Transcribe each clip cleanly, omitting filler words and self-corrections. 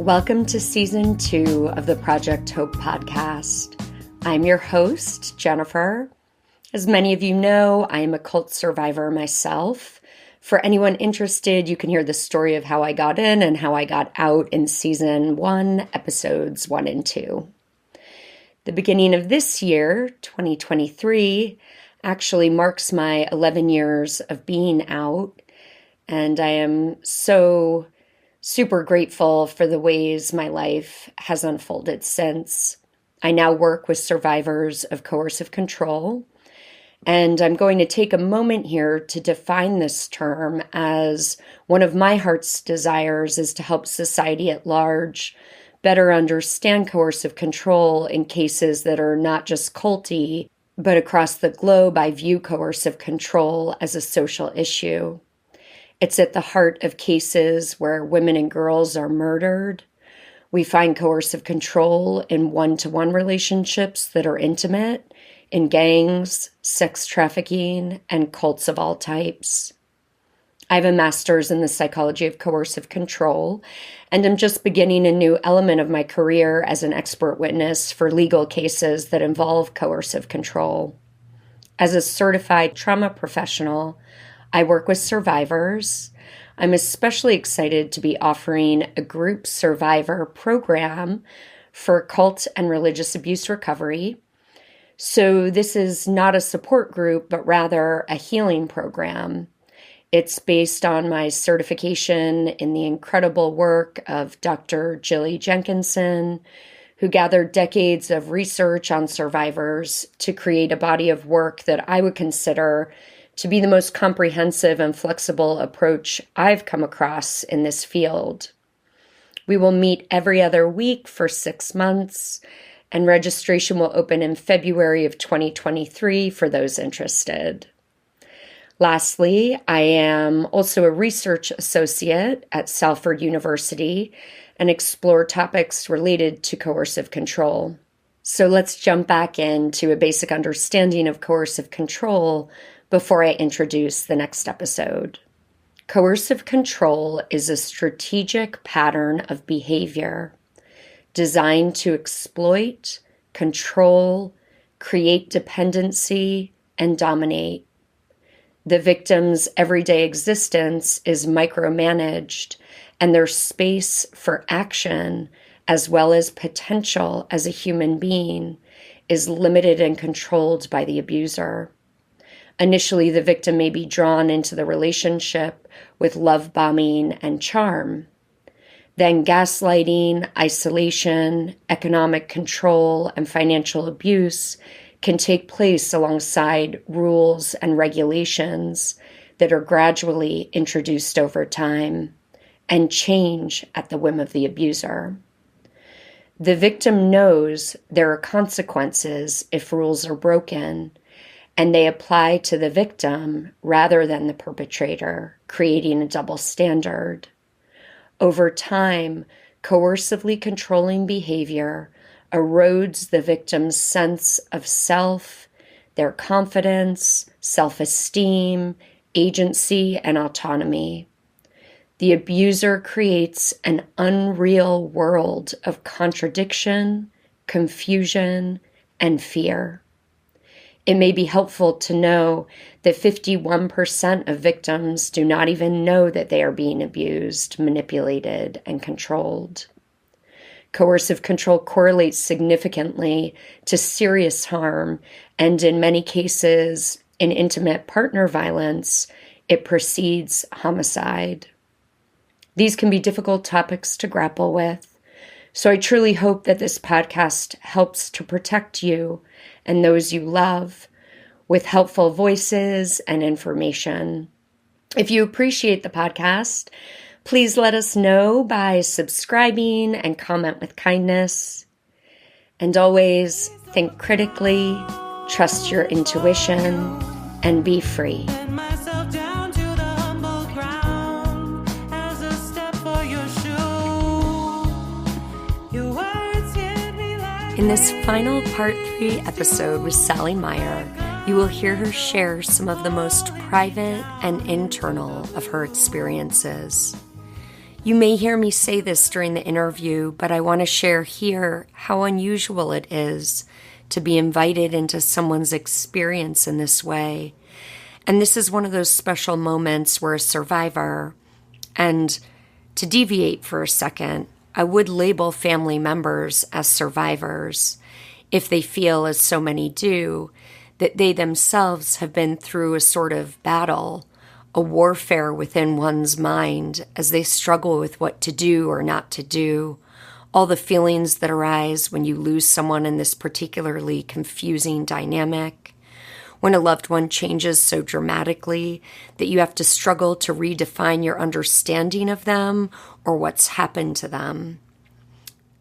Welcome to Season 2 of the Project Hope podcast. I'm your host, Jennifer. As many of you know, I am a cult survivor myself. For anyone interested, you can hear the story of how I got in and how I got out in Season 1, Episodes 1 and 2. The beginning of this year, 2023, actually marks my 11 years of being out, and I am so super grateful for the ways my life has unfolded since. I now work with survivors of coercive control, and I'm going to take a moment here to define this term, as one of my heart's desires is to help society at large better understand coercive control in cases that are not just culty, but across the globe I view coercive control as a social issue. It's at the heart of cases where women and girls are murdered. We find coercive control in one-to-one relationships that are intimate, in gangs, sex trafficking, and cults of all types. I have a master's in the psychology of coercive control, and I'm just beginning a new element of my career as an expert witness for legal cases that involve coercive control. As a certified trauma professional, I work with survivors. I'm especially excited to be offering a group survivor program for cult and religious abuse recovery. So this is not a support group, but rather a healing program. It's based on my certification in the incredible work of Dr. Jilly Jenkinson, who gathered decades of research on survivors to create a body of work that I would consider to be the most comprehensive and flexible approach I've come across in this field. We will meet every other week for 6 months, and registration will open in February of 2023 for those interested. Lastly, I am also a research associate at Salford University and explore topics related to coercive control. So let's jump back into a basic understanding of coercive control before I introduce the next episode. Coercive control is a strategic pattern of behavior designed to exploit, control, create dependency, and dominate. The victim's everyday existence is micromanaged, and their space for action, as well as potential as a human being, is limited and controlled by the abuser. Initially, the victim may be drawn into the relationship with love bombing and charm. Then gaslighting, isolation, economic control, and financial abuse can take place alongside rules and regulations that are gradually introduced over time and change at the whim of the abuser. The victim knows there are consequences if rules are broken, and they apply to the victim rather than the perpetrator, creating a double standard. Over time, coercively controlling behavior erodes the victim's sense of self, their confidence, self-esteem, agency, and autonomy. The abuser creates an unreal world of contradiction, confusion, and fear. It may be helpful to know that 51% of victims do not even know that they are being abused, manipulated, and controlled. Coercive control correlates significantly to serious harm, and in many cases, in intimate partner violence, it precedes homicide. These can be difficult topics to grapple with, so I truly hope that this podcast helps to protect you and those you love with helpful voices and information. If you appreciate the podcast, please let us know by subscribing and comment with kindness. And always think critically, trust your intuition, and be free. In this final Part 3 episode with Sally Meyer, you will hear her share some of the most private and internal of her experiences. You may hear me say this during the interview, but I want to share here how unusual it is to be invited into someone's experience in this way. And this is one of those special moments where a survivor, and to deviate for a second, I would label family members as survivors if they feel, as so many do, that they themselves have been through a sort of battle, a warfare within one's mind as they struggle with what to do or not to do, all the feelings that arise when you lose someone in this particularly confusing dynamic, when a loved one changes so dramatically that you have to struggle to redefine your understanding of them or what's happened to them.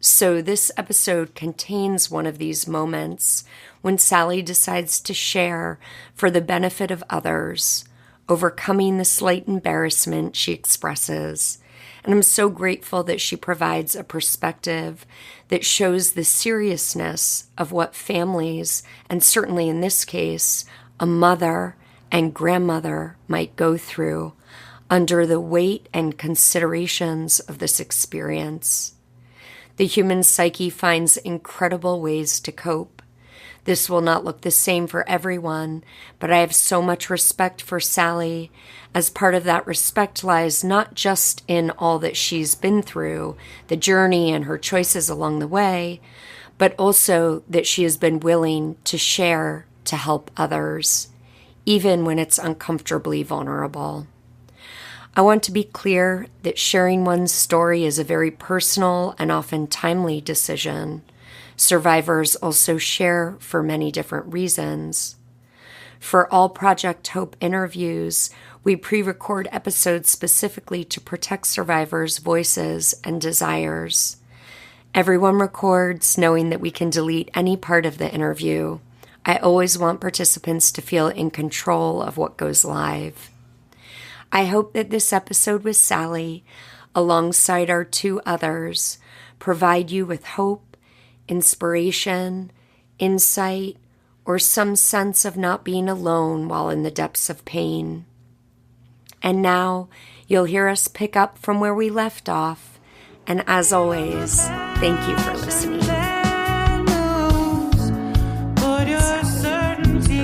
So this episode contains one of these moments when Sally decides to share for the benefit of others, overcoming the slight embarrassment she expresses. And I'm so grateful that she provides a perspective that shows the seriousness of what families, and certainly in this case, a mother and grandmother might go through under the weight and considerations of this experience. The human psyche finds incredible ways to cope. This will not look the same for everyone, but I have so much respect for Sally. As part of that respect lies not just in all that she's been through, the journey and her choices along the way, but also that she has been willing to share to help others, even when it's uncomfortably vulnerable. I want to be clear that sharing one's story is a very personal and often timely decision. Survivors also share for many different reasons. For all Project Hope interviews, we pre-record episodes specifically to protect survivors' voices and desires. Everyone records knowing that we can delete any part of the interview. I always want participants to feel in control of what goes live. I hope that this episode with Sally, alongside our two others, provide you with hope, inspiration, insight, or some sense of not being alone while in the depths of pain. And now you'll hear us pick up from where we left off. And as always, thank you for listening.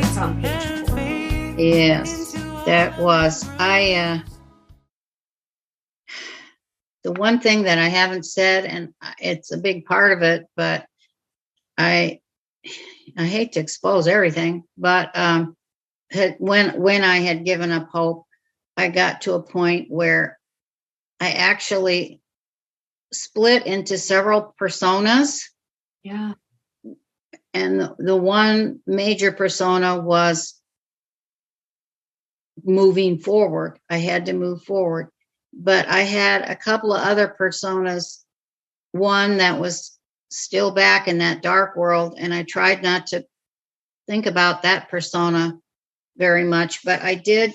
It's on page 4. Yes, that was. The one thing that I haven't said, and it's a big part of it, but I hate to expose everything, but when I had given up hope, I got to a point where I actually split into several personas. Yeah. And the one major persona was moving forward. I had to move forward. But I had a couple of other personas, one that was still back in that dark world, and I tried not to think about that persona very much, but I did.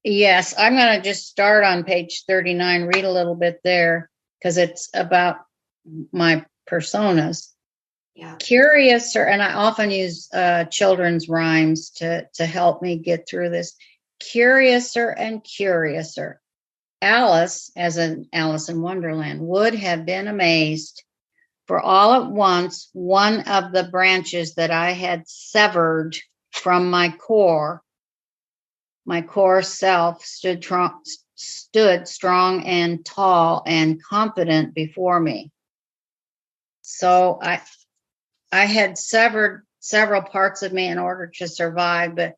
Yes, I'm going to just start on page 39, read a little bit there, because it's about my personas. Yeah. Curiouser, and I often use children's rhymes to help me get through this. Curiouser and curiouser. Alice, as in Alice in Wonderland, would have been amazed, for all at once one of the branches that I had severed from my core self, stood strong and tall and confident before me. So I had severed several parts of me in order to survive, but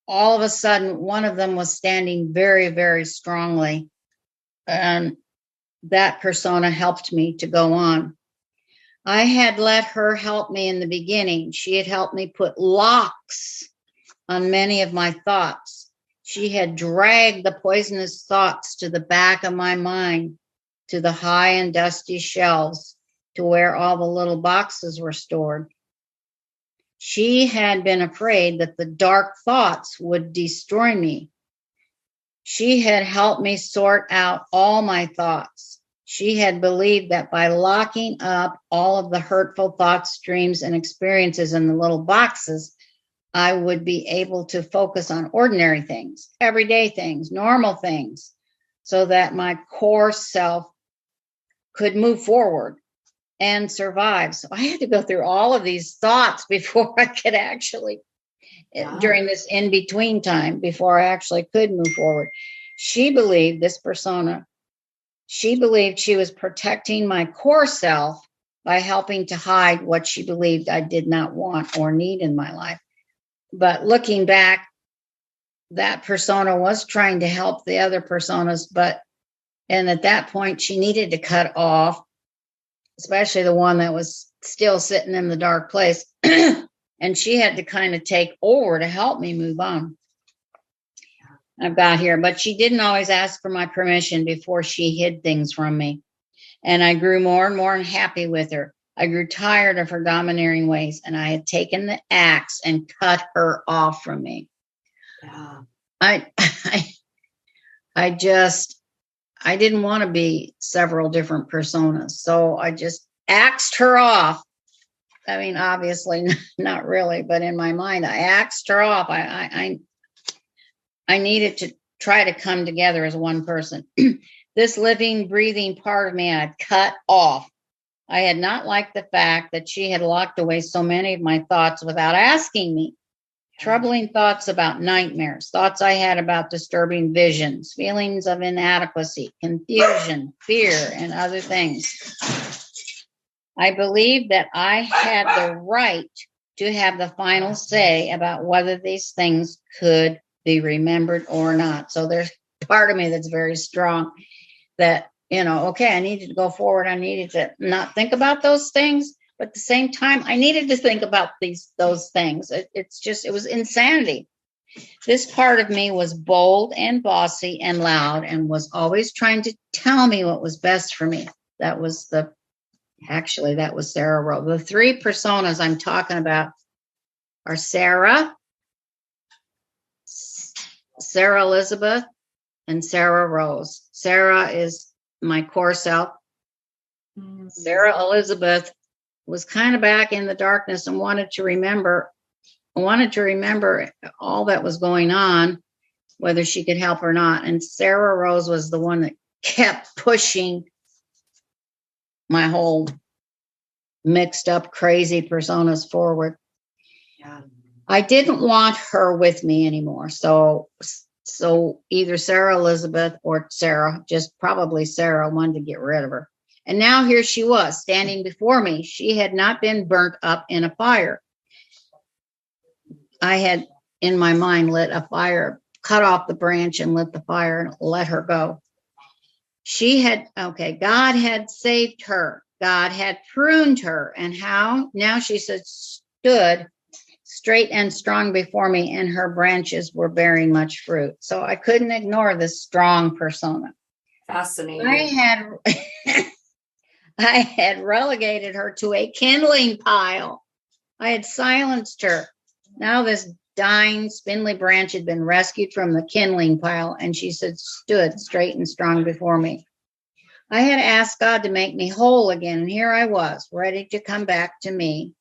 all of a sudden, one of them was standing very, very strongly. And that persona helped me to go on. I had let her help me in the beginning. She had helped me put locks on many of my thoughts. She had dragged the poisonous thoughts to the back of my mind, to the high and dusty shelves, to where all the little boxes were stored. She had been afraid that the dark thoughts would destroy me. She had helped me sort out all my thoughts. She had believed that by locking up all of the hurtful thoughts, dreams, and experiences in the little boxes, I would be able to focus on ordinary things, everyday things, normal things, so that my core self could move forward and survive. So I had to go through all of these thoughts before I could actually, during this in-between time, before I actually could move forward. She believed, this persona, she believed she was protecting my core self by helping to hide what she believed I did not want or need in my life. But looking back, that persona was trying to help the other personas, and at that point, she needed to cut off, especially the one that was still sitting in the dark place. And she had to kind of take over to help me move on. I've got here, but she didn't always ask for my permission before she hid things from me. And I grew more and more unhappy with her. I grew tired of her domineering ways, and I had taken the axe and cut her off from me. Yeah. I didn't want to be several different personas. So I just axed her off. I mean, obviously not really, but in my mind, I axed her off. I needed to try to come together as one person. This living, breathing part of me I had cut off. I had not liked the fact that she had locked away so many of my thoughts without asking me. Troubling thoughts about nightmares, thoughts I had about disturbing visions, feelings of inadequacy, confusion, fear, and other things. I believed that I had the right to have the final say about whether these things could be remembered or not. So there's part of me that's very strong that, okay, I needed to go forward. I needed to not think about those things. But at the same time, I needed to think about those things. It was insanity. This part of me was bold and bossy and loud and was always trying to tell me what was best for me. That was Sarah Rose. The three personas I'm talking about are Sarah Elizabeth, and Sarah Rose. Sarah is my core self. Mm-hmm. Sarah Elizabeth was kind of back in the darkness and wanted to remember all that was going on, whether she could help or not. And Sarah Rose was the one that kept pushing my whole mixed up, crazy personas forward. Yeah. I didn't want her with me anymore. So either Sarah Elizabeth or Sarah, just probably Sarah, wanted to get rid of her. And now here she was standing before me. She had not been burnt up in a fire. I had, in my mind, lit a fire, cut off the branch and lit the fire and let her go. God had saved her. God had pruned her. And how? Now she stood straight and strong before me, and her branches were bearing much fruit. So I couldn't ignore this strong persona. Fascinating. I had relegated her to a kindling pile. I had silenced her. Now this dying, spindly branch had been rescued from the kindling pile, and she stood straight and strong before me. I had asked God to make me whole again, and here I was, ready to come back to me.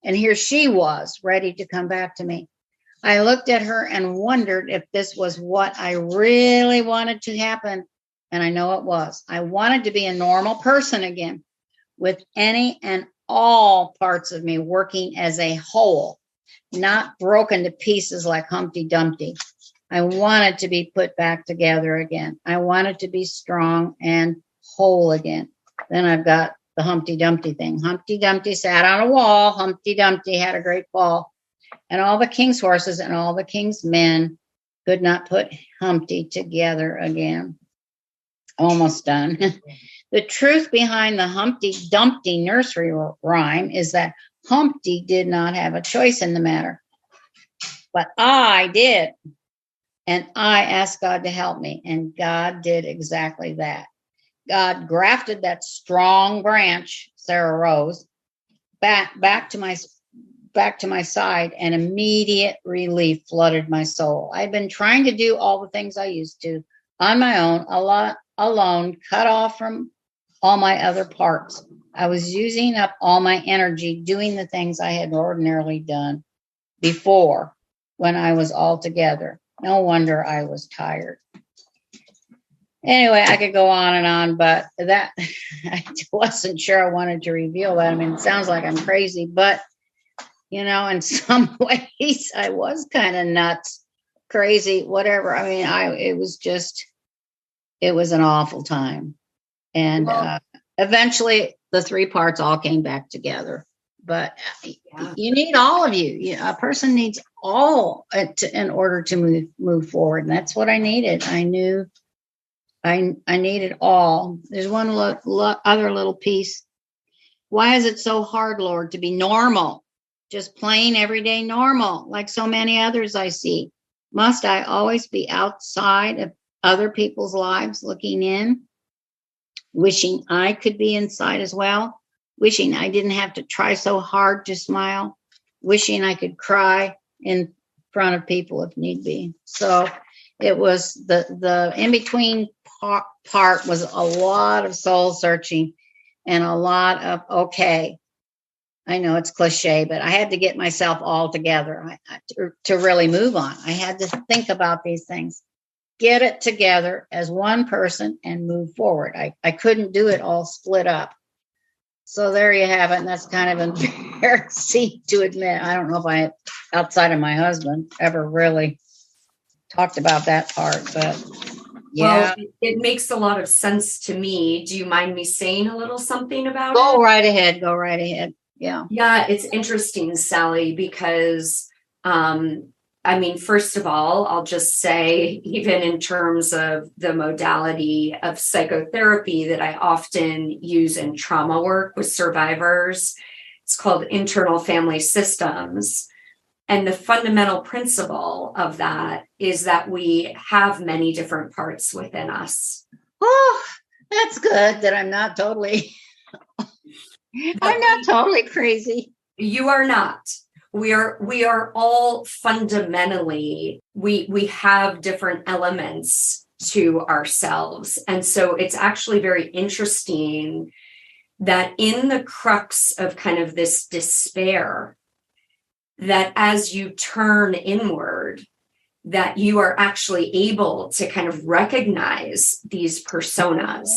And here she was, ready to come back to me. I looked at her and wondered if this was what I really wanted to happen. And I know it was. I wanted to be a normal person again, with any and all parts of me working as a whole, not broken to pieces like Humpty Dumpty. I wanted to be put back together again. I wanted to be strong and whole again. Then I've got the Humpty Dumpty thing. Humpty Dumpty sat on a wall. Humpty Dumpty had a great fall. And all the king's horses and all the king's men could not put Humpty together again. Almost done. The truth behind the Humpty Dumpty nursery rhyme is that Humpty did not have a choice in the matter. But I did. And I asked God to help me. And God did exactly that. God grafted that strong branch, Sarah Rose, back to my side, and immediate relief flooded my soul. I'd been trying to do all the things I used to on my own, alone, cut off from all my other parts. I was using up all my energy doing the things I had ordinarily done before when I was all together. No wonder I was tired. Anyway, I could go on and on, but that I wasn't sure I wanted to reveal that. I mean, it sounds like I'm crazy, but in some ways I was kind of nuts, crazy, whatever. I mean, it was an awful time. And eventually the three parts all came back together. But you need all of you. A person needs all in order to move forward. And that's what I needed. I knew I needed all. There's one other little piece. Why is it so hard, Lord, to be normal? Just plain everyday normal, like so many others I see. Must I always be outside of other people's lives looking in? Wishing I could be inside as well. Wishing I didn't have to try so hard to smile. Wishing I could cry in front of people if need be. So it was the in-between part was a lot of soul searching and a lot of, okay, I know it's cliche, but I had to get myself all together to really move on. I had to think about these things, get it together as one person and move forward. I couldn't do it all split up. So there you have it. And that's kind of embarrassing to admit. I don't know if I, outside of my husband, ever really talked about that part, but yeah. Well, it makes a lot of sense to me. Do you mind me saying a little something about it? Go right ahead. Go right ahead. Yeah. Yeah, it's interesting, Sally, because I mean, first of all, I'll just say, even in terms of the modality of psychotherapy that I often use in trauma work with survivors, it's called internal family systems. And the fundamental principle of that is that we have many different parts within us. Oh, that's good that I'm not totally crazy. You are not. We are all fundamentally, we have different elements to ourselves. And so it's actually very interesting that in the crux of kind of this despair, that as you turn inward, that you are actually able to kind of recognize these personas,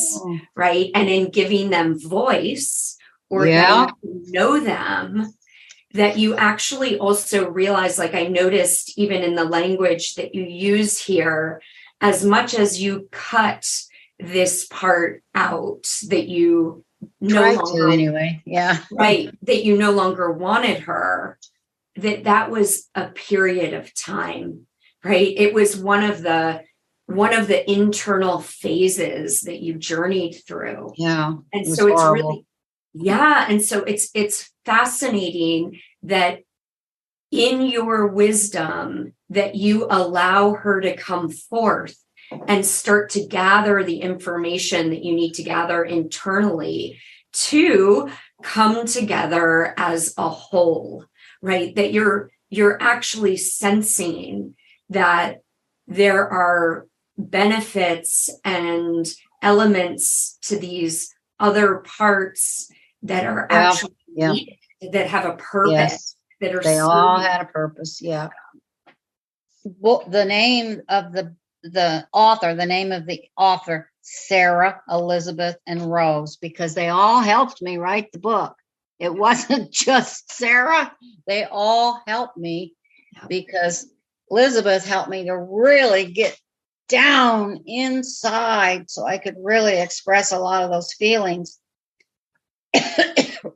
right? And in giving them voice or getting to know them, that you actually also realize, like I noticed even in the language that you use here, as much as you cut this part out that you no longer, anyway, right, that you no longer wanted her, that was a period of time, right? It was one of the internal phases that you journeyed through. Yeah. And so it's really, and so it's fascinating that in your wisdom that you allow her to come forth and start to gather the information that you need to gather internally to come together as a whole, right? That you're actually sensing that there are benefits and elements to these other parts that are actually needed, that have a purpose, that are they all had a purpose. Yeah. Well, the name of the author, Sarah, Elizabeth, and Rose, because they all helped me write the book. It wasn't just Sarah. They all helped me because Elizabeth helped me to really get down inside so I could really express a lot of those feelings.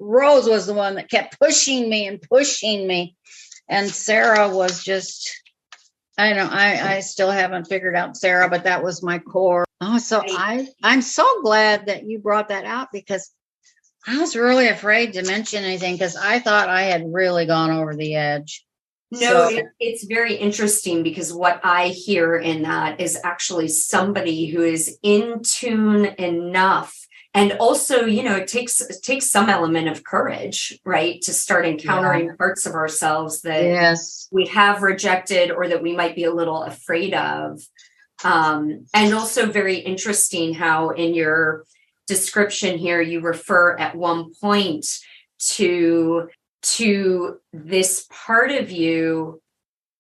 Rose was the one that kept pushing me. And Sarah was just, I don't know, I still haven't figured out Sarah, but that was my core. Oh, so I'm so glad that you brought that out, because I was really afraid to mention anything because I thought I had really gone over the edge. No, it's very interesting, because what I hear in that is actually somebody who is in tune enough. And also, it takes some element of courage, right, to start encountering parts of ourselves that we have rejected or that we might be a little afraid of. And also very interesting how in your description here, you refer at one point to this part of you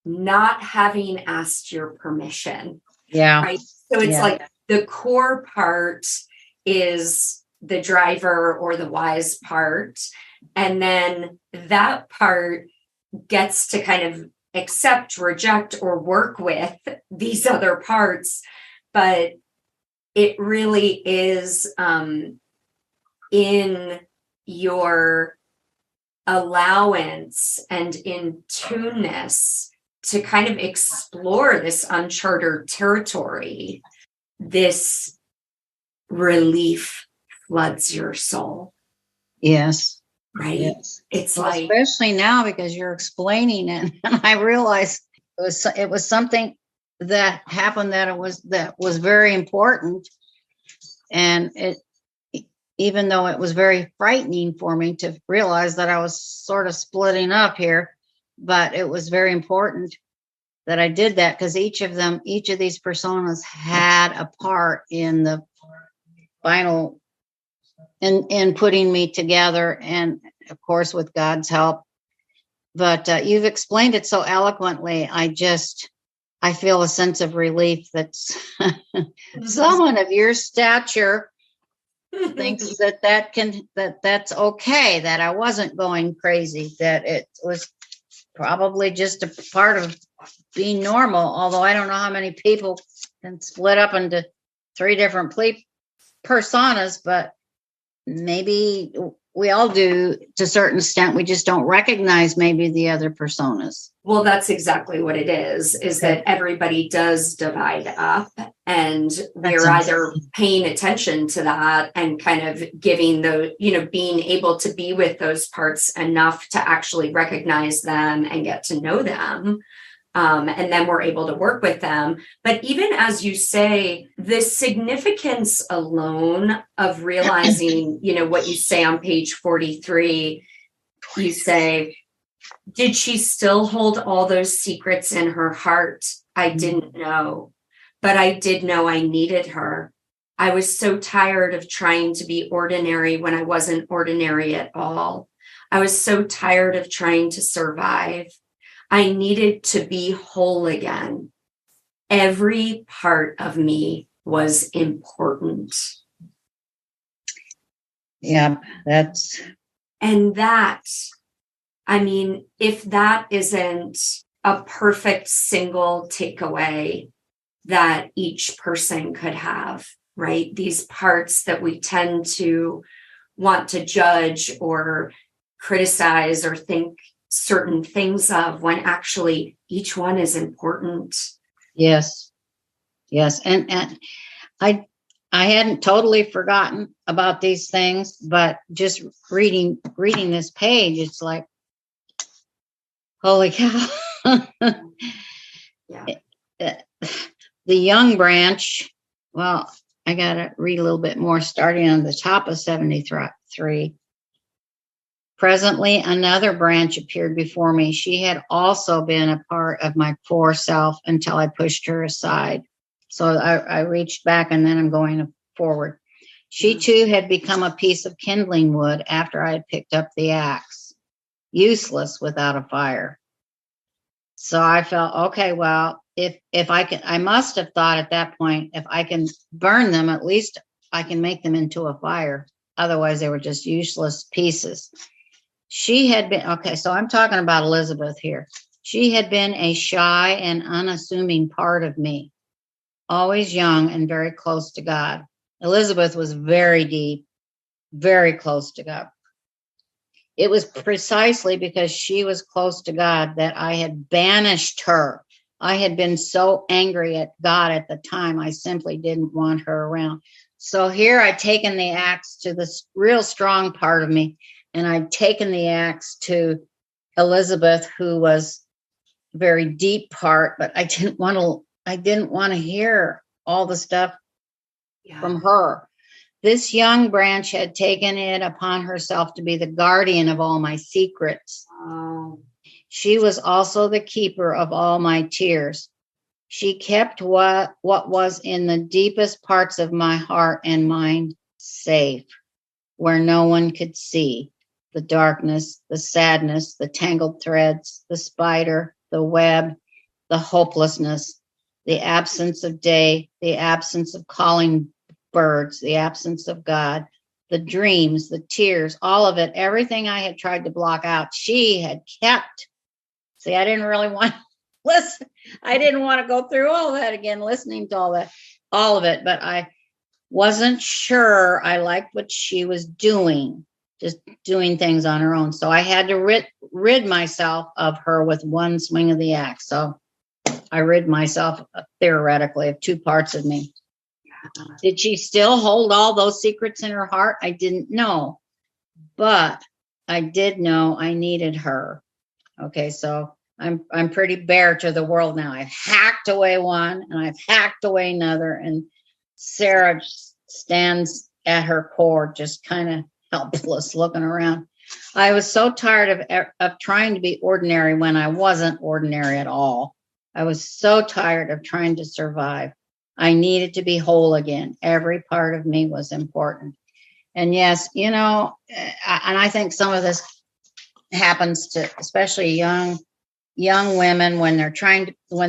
not having asked your permission. Yeah. Right. So it's like the core part is the driver or the wise part. And then that part gets to kind of accept, reject, or work with these other parts. But it really is in your allowance and in tuneness to kind of explore this uncharted territory. This relief floods your soul. Yes. Right. Yes. It's well, like, especially now because you're explaining it, and I realized it was something that happened that was very important, and it, even though it was very frightening for me to realize that I was sort of splitting up here, but it was very important that I did that, because each of these personas had a part in the final in putting me together, and of course with God's help. But you've explained it so eloquently. I feel a sense of relief that someone of your stature thinks that's okay, that I wasn't going crazy, that it was probably just a part of being normal. Although I don't know how many people can split up into 3 different personas, but maybe we all do to a certain extent. We just don't recognize maybe the other personas. Well, that's exactly what it is that everybody does divide up, and we're either paying attention to that and kind of giving being able to be with those parts enough to actually recognize them and get to know them. And then we're able to work with them. But even as you say, the significance alone of realizing, what you say on page 43, you say, did she still hold all those secrets in her heart? I didn't know, but I did know I needed her. I was so tired of trying to be ordinary when I wasn't ordinary at all. I was so tired of trying to survive. I needed to be whole again. Every part of me was important. Yeah, if that isn't a perfect single takeaway that each person could have, right? These parts that we tend to want to judge or criticize or think certain things of, when actually each one is important. Yes. And I hadn't totally forgotten about these things, but just reading this page, it's like, holy cow. Yeah. The young branch, well, I got to read a little bit more starting on the top of 73. Presently, another branch appeared before me. She had also been a part of my core self until I pushed her aside. So I reached back, and then I'm going forward. She too had become a piece of kindling wood after I had picked up the axe, useless without a fire. So I felt, okay, well, if I can, I must have thought at that point, if I can burn them, at least I can make them into a fire. Otherwise, they were just useless pieces. She had been, okay, so I'm talking about Elizabeth here. She had been a shy and unassuming part of me, always young and very close to God. Elizabeth was very deep, very close to God. It was precisely because she was close to God that I had banished her. I had been so angry at God at the time, I simply didn't want her around. So here I'd taken the axe to this real strong part of me, and I'd taken the axe to Elizabeth, who was a very deep part, but I didn't want to hear all the stuff from her. This young branch had taken it upon herself to be the guardian of all my secrets. Oh. She was also the keeper of all my tears. She kept what was in the deepest parts of my heart and mind safe, where no one could see. The darkness, the sadness, the tangled threads, the spider, the web, the hopelessness, the absence of day, the absence of calling birds, the absence of God, the dreams, the tears, all of it, everything I had tried to block out, she had kept. See, I didn't really want to listen. I didn't want to go through all that again, listening to all of it, but I wasn't sure I liked what she was doing, just doing things on her own. So I had to rid myself of her with one swing of the axe. So I rid myself theoretically of two parts of me. Did she still hold all those secrets in her heart? I didn't know, but I did know I needed her. Okay, so I'm pretty bare to the world now. I've hacked away one and I've hacked away another, and Sarah stands at her core, just kind of helpless, looking around. I was so tired of trying to be ordinary when I wasn't ordinary at all. I was so tired of trying to survive. I needed to be whole again. Every part of me was important. And yes, and I think some of this happens to especially young women when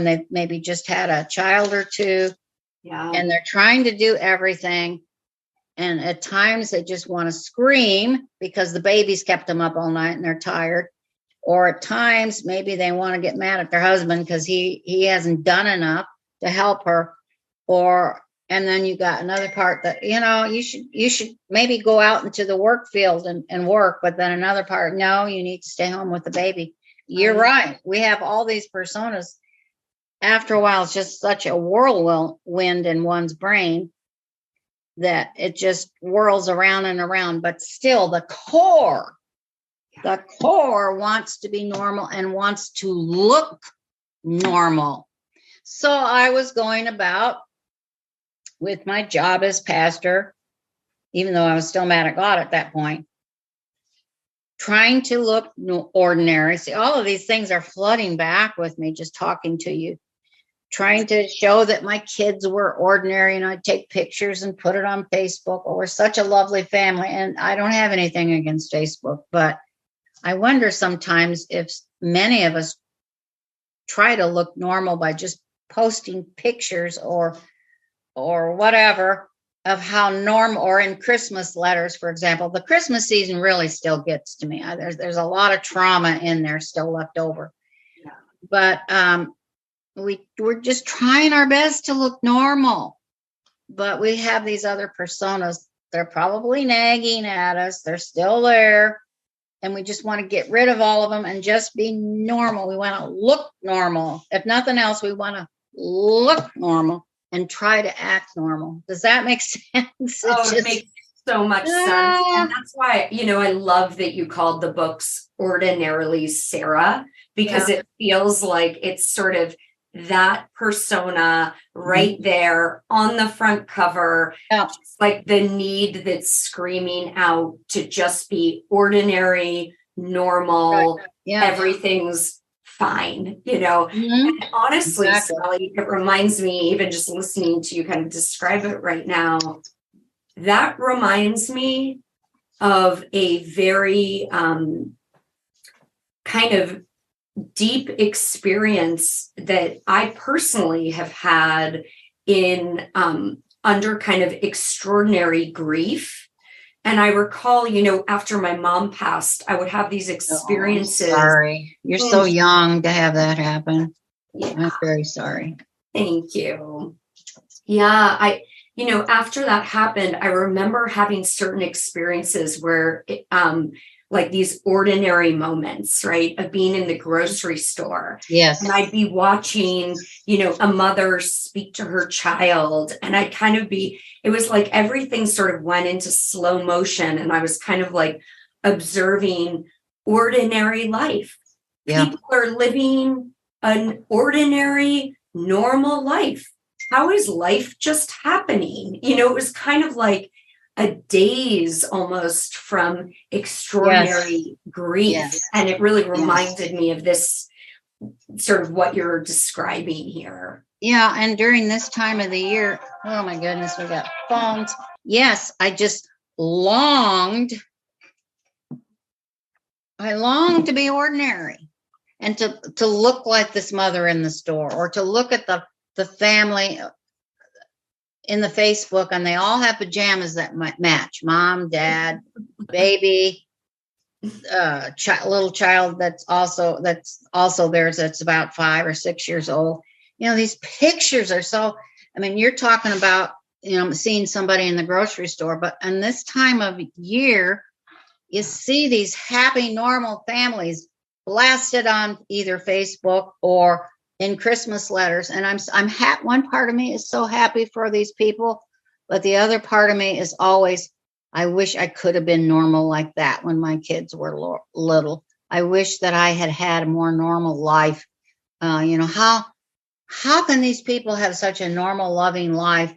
they maybe just had a child or two. Yeah. And they're trying to do everything. And at times they just want to scream because the baby's kept them up all night and they're tired. Or at times maybe they want to get mad at their husband because he hasn't done enough to help her. And then you got another part that, you should maybe go out into the work field and work, but then another part, no, you need to stay home with the baby. You're right. We have all these personas. After a while, it's just such a whirlwind in one's brain that it just whirls around and around. But still, the core wants to be normal and wants to look normal. So I was going about with my job as pastor, even though I was still mad at God at that point, trying to look ordinary. See, all of these things are flooding back with me just talking to you, trying to show that my kids were ordinary, and I'd take pictures and put it on Facebook. Oh, we're such a lovely family. And I don't have anything against Facebook, but I wonder sometimes if many of us try to look normal by just posting pictures or whatever of how normal, or in Christmas letters, for example. The Christmas season really still gets to me. There's a lot of trauma in there still left over. Yeah. But we're just trying our best to look normal. But we have these other personas. They're probably nagging at us. They're still there. And we just want to get rid of all of them and just be normal. We want to look normal. If nothing else, we want to look normal and try to act normal. Does that make sense? It makes so much sense. And that's why, I love that you called the books Ordinarily Sarah, because it feels like it's sort of that persona right there on the front cover. Yeah. It's like the need that's screaming out to just be ordinary, normal, right. Yeah. Everything's fine, And honestly, exactly. Sally, it reminds me, even just listening to you kind of describe it right now, that reminds me of a very kind of deep experience that I personally have had in under kind of extraordinary grief. And I recall, after my mom passed, I would have these experiences. Oh, sorry. You're so young to have that happen. Yeah. I'm very sorry. Thank you. Yeah, after that happened, I remember having certain experiences where like these ordinary moments, right, of being in the grocery store. Yes. And I'd be watching, a mother speak to her child, and I'd kind of it was like everything sort of went into slow motion, and I was kind of like observing ordinary life. Yeah. People are living an ordinary, normal life. How is life just happening? It was kind of like a daze almost from extraordinary grief. Yes. And it really reminded me of this sort of what you're describing here. Yeah. And during this time of the year, oh my goodness, we got phones. Yes. I longed to be ordinary and to look like this mother in the store, or to look at the the family in the Facebook, and they all have pajamas that match. Mom, dad, baby, little child that's also theirs, that's about 5 or 6 years old. These pictures are so, you're talking about, seeing somebody in the grocery store, but in this time of year, you see these happy, normal families blasted on either Facebook or in Christmas letters. And one part of me is so happy for these people, but the other part of me is always, I wish I could have been normal like that when my kids were little. I wish that I had a more normal life. How can these people have such a normal, loving life?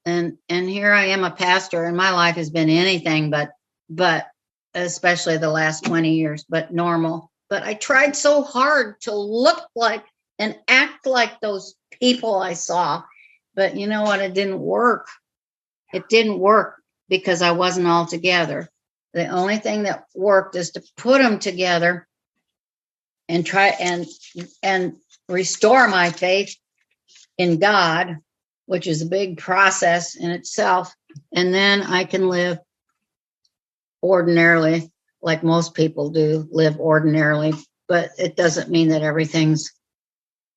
And here I am, a pastor, and my life has been anything but especially the last 20 years, but normal. But I tried so hard to look like and act like those people I saw. But you know what? It didn't work. It didn't work because I wasn't all together. The only thing that worked is to put them together and try and restore my faith in God, which is a big process in itself. And then I can live ordinarily, like most people do, live ordinarily. But it doesn't mean that everything's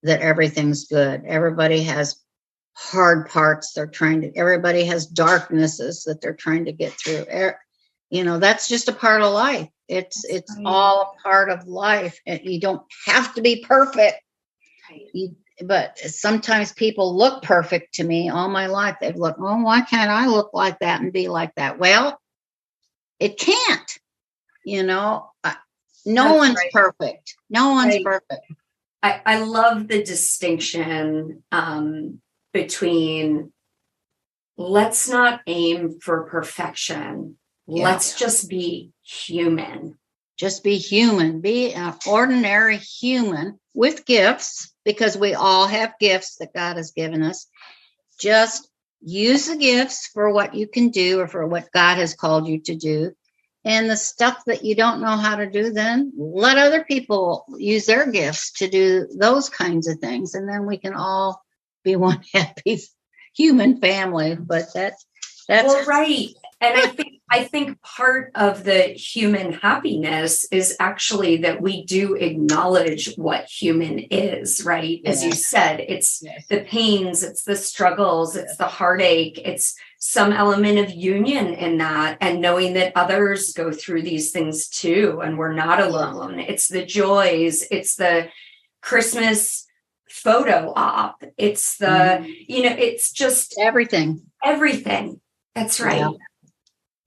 good. Everybody has hard parts everybody has darknesses that they're trying to get through. That's just a part of life. It's all a part of life. And you don't have to be perfect. But sometimes people look perfect to me all my life. They've looked, oh, why can't I look like that and be like that? Well, it can't, no one's perfect. No one's perfect. I love the distinction between let's not aim for perfection. Yeah. Let's just be human. Just be human. Be an ordinary human with gifts, because we all have gifts that God has given us. Just use the gifts for what you can do or for what God has called you to do. And the stuff that you don't know how to do, then let other people use their gifts to do those kinds of things. And then we can all be one happy human family. But that's well, right. And I think part of the human happiness is actually that we do acknowledge what human is, right? As you said, it's the pains, it's the struggles, it's the heartache, it's some element of union in that, and knowing that others go through these things too, and we're not alone. It's the joys, it's the Christmas photo op, it's the, it's just everything. That's right. Yeah.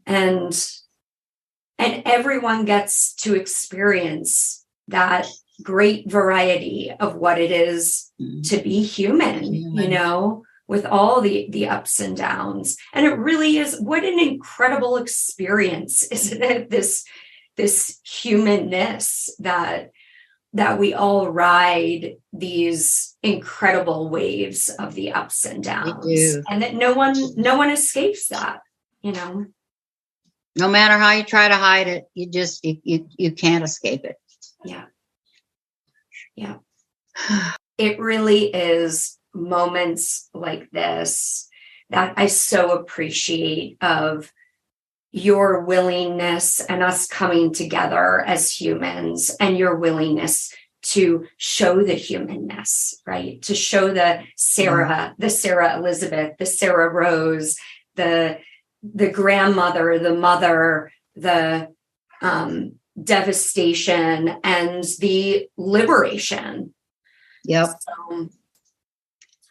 And everyone gets to experience that great variety of what it is to be human, with all the ups and downs. And it really is, what an incredible experience, isn't it? This humanness that we all ride these incredible waves of the ups and downs, and that no one escapes that, No matter how you try to hide it, you can't escape it. Yeah. It really is moments like this that I so appreciate, of your willingness and us coming together as humans, and your willingness to show the humanness, right? To show the Sarah Elizabeth, the Sarah Rose, the grandmother, the mother, the devastation, and the liberation. Yep.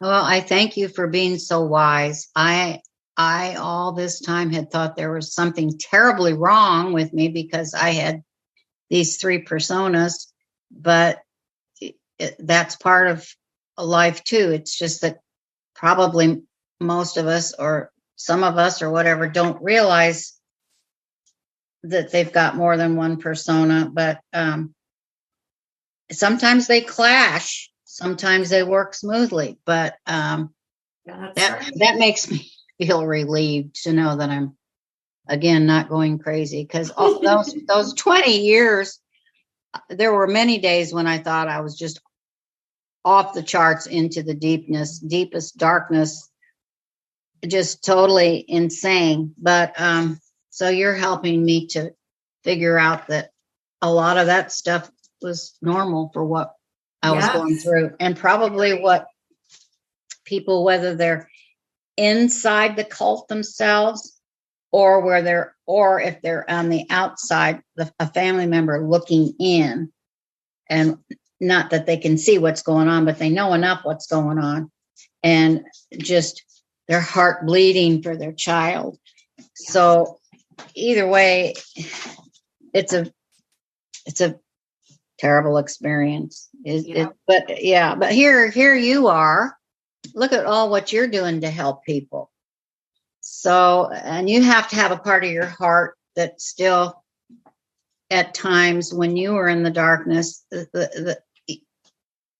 Well, I thank you for being so wise. I all this time had thought there was something terribly wrong with me because I had these 3 personas, but that's part of life too. It's just that probably most of us, or some of us, or whatever, don't realize that they've got more than one persona. But sometimes they clash. Sometimes they work smoothly. But that makes me feel relieved to know that I'm, again, not going crazy. Because those 20 years, there were many days when I thought I was just off the charts into the deepest darkness, just totally insane. But so you're helping me to figure out that a lot of that stuff was normal for what I was going through, and probably what people, whether they're inside the cult themselves or if they're on the outside, a family member looking in, and not that they can see what's going on, but they know enough what's going on, and just their heart bleeding for their child. So either way, it's a terrible experience. But here you are. Look at all what you're doing to help people. So, and you have to have a part of your heart that still, at times when you were in the darkness,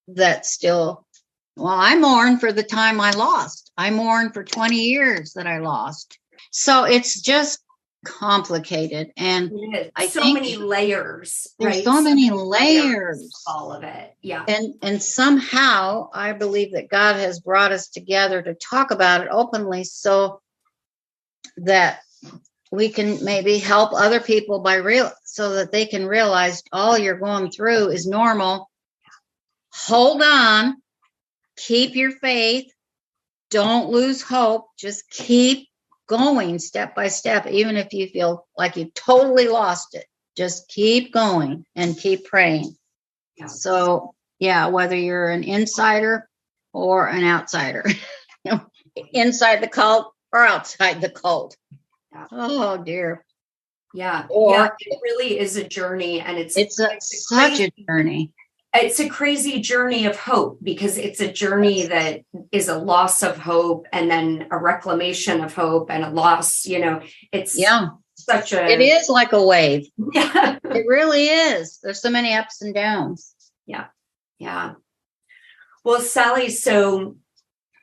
that still, well, I mourn for the time I lost. I mourn for 20 years that I lost. So it's just complicated, and I think many layers. There's so many layers. All of it, yeah. And somehow I believe that God has brought us together to talk about it openly, so that we can maybe help other people so that they can realize all you're going through is normal. Hold on, keep your faith, don't lose hope, just keep going step by step, even if you feel like you totally lost it. Just keep going and keep praying. Yeah. So, whether you're an insider or an outsider, inside the cult or outside the cult. Yeah. Oh, dear. Yeah. It really is a journey, and it's such a journey. It's a crazy journey of hope, because it's a journey that is a loss of hope and then a reclamation of hope and a loss, it's it is like a wave. Yeah. It really is. There's so many ups and downs. Yeah. Yeah. Well, Sally, so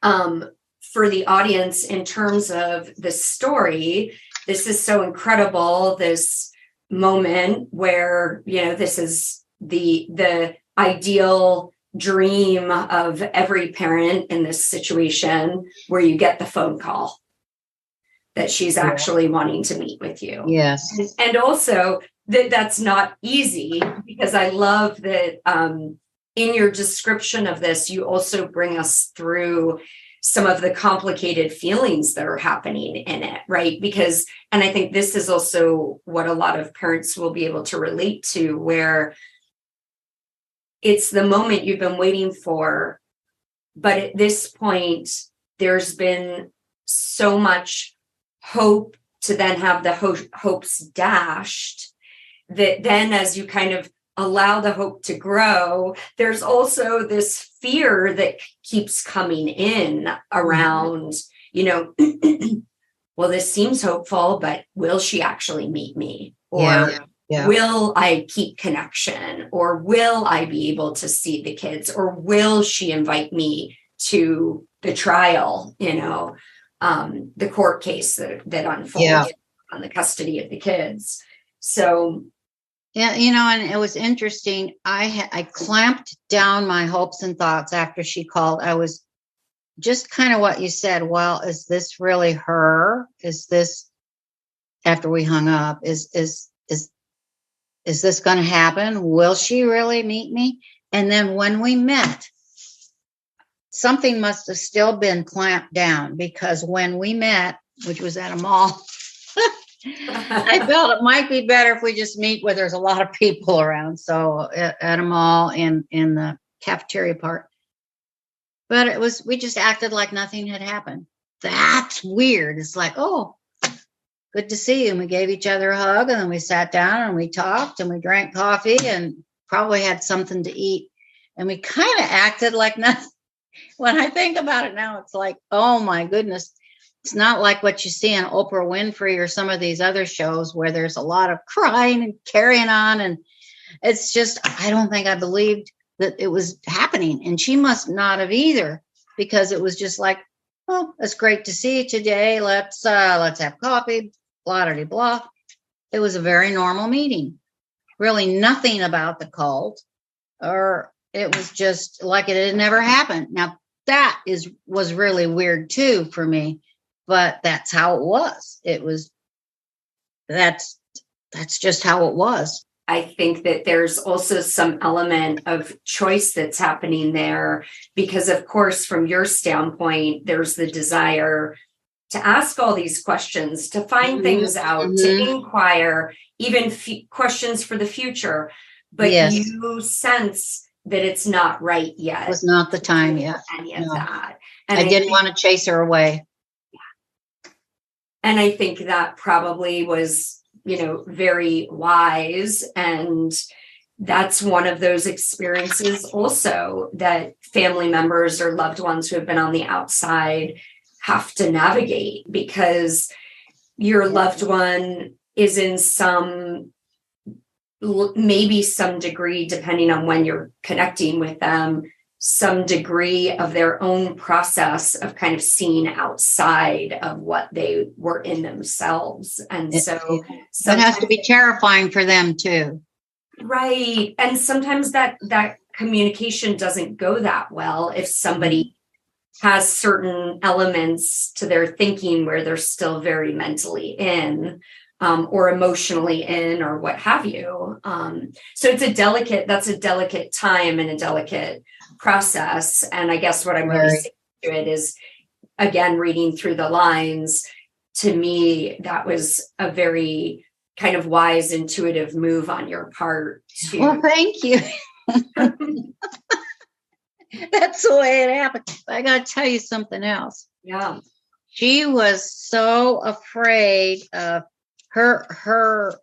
for the audience, in terms of the story, this is so incredible, this moment where, this is the ideal dream of every parent in this situation, where you get the phone call that she's actually wanting to meet with you. Yes. And also that's not easy, because I love that in your description of this, you also bring us through some of the complicated feelings that are happening in it, right? And I think this is also what a lot of parents will be able to relate to, where it's the moment you've been waiting for, but at this point, there's been so much hope to then have the hopes dashed, that then as you kind of allow the hope to grow, there's also this fear that keeps coming in around, well, this seems hopeful, but will she actually meet me? Or will I keep connection? Or will I be able to see the kids? Or will she invite me to the trial, the court case that unfolds on the custody of the kids? So, and it was interesting. I clamped down my hopes and thoughts after she called. I was just kind of what you said. Well, is this really her? Is this, after we hung up, is this going to happen? Will she really meet me? And then when we met, something must have still been clamped down, because when we met, which was at a mall, I felt it might be better if we just meet where there's a lot of people around. So at a mall in the cafeteria part. But we just acted like nothing had happened. That's weird. It's like, oh, good to see you. And we gave each other a hug, and then we sat down and we talked and we drank coffee and probably had something to eat. And we kind of acted like nothing. When I think about it now, it's like, oh my goodness. It's not like what you see on Oprah Winfrey or some of these other shows where there's a lot of crying and carrying on. And it's just, I don't think I believed that it was happening. And she must not have either, because it was just like, oh, it's great to see you today. Let's have coffee, blah, blah, blah. It was a very normal meeting. Really nothing about the cult, or it was just like it had never happened. Now that was really weird too for me, but that's how it was. That's just how it was. I think that there's also some element of choice that's happening there, because of course, from your standpoint, there's the desire to ask all these questions, to find things out, to inquire, even questions for the future. But you sense that it's not right yet. It was not the time yet. Any of that. And I didn't want to chase her away. Yeah. And I think that probably was, very wise. And that's one of those experiences also that family members or loved ones who have been on the outside have to navigate, because your loved one is in maybe some degree, depending on when you're connecting with them, some degree of their own process of kind of seeing outside of what they were in themselves. And so that has to be terrifying for them too. Right. And sometimes that communication doesn't go that well if somebody has certain elements to their thinking where they're still very mentally in, or emotionally in, or what have you. So that's a delicate time and a delicate process. And I guess what I'm really saying to it is, again, reading through the lines, to me, that was a very kind of wise, intuitive move on your part. Well, thank you. That's the way it happened. I got to tell you something else. Yeah. She was so afraid of her